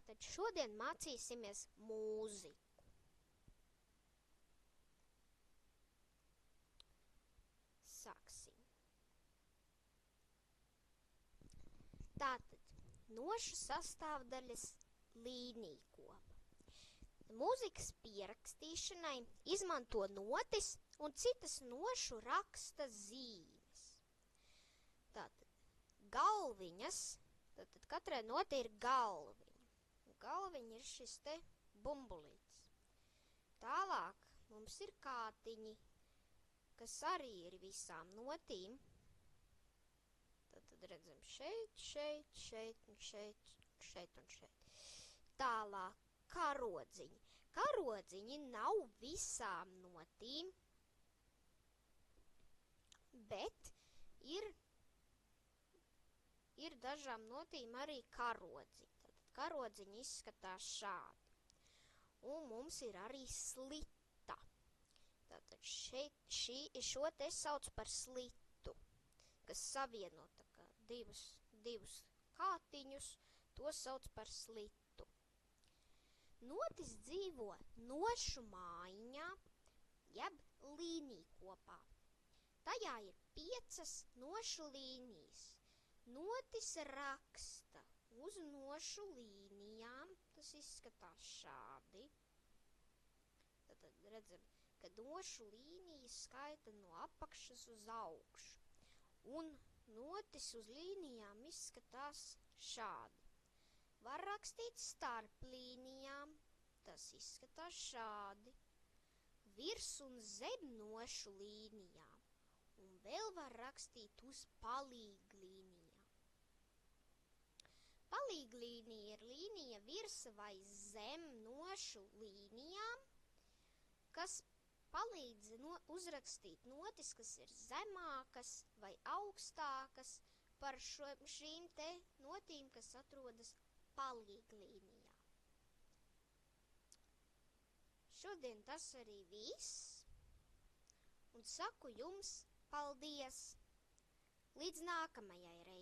Tātad šodien mācīsimies mūziku. Sāksim. Tātad nošu sastāvdaļas līnijkopa. Mūzikas pierakstīšanai izmanto notis un citas nošu raksta zīmes. Tātad galviņas, tātad katrai notei ir galviņa. Galviņa ir šis te bumbulītis. Tālāk mums ir kātiņi, kas arī ir visām notīm. Tad redzam šeit, šeit, šeit un šeit, šeit un šeit. Tālāk karodziņi. Karodziņi nav visām notīm, bet ir dažām notīm arī karodziņi. Tātad karodziņi izskatās šādi. Un mums ir arī slita. Tātad šo te sauc par slitu, kas savieno tā kā divus kātiņus, to sauc par slitu. Notis dzīvo nošu mājiņā, jeb līnijkopā. Tajā ir 5 nošu līnijas. Notis raksta uz nošu līnijām, tas izskatās šādi. Tad redzam, ka nošu līnijas skaita no apakšas uz augšu. Un notis uz līnijām izskatās šādi. Var rakstīt starp līnijām, tas izskatās šādi. Virs un zem nošu līnijām. Un vēl var rakstīt uz palīglīnijām. Palīglīnija ir līnija virs vai zem nošu līnijām, kas palīdz uzrakstīt notis, kas ir zemākas vai augstākas par šīm te notīm, kas atrodas palīglīnijā. Šodien tas arī viss, un saku jums paldies! Līdz nākamajai reizei!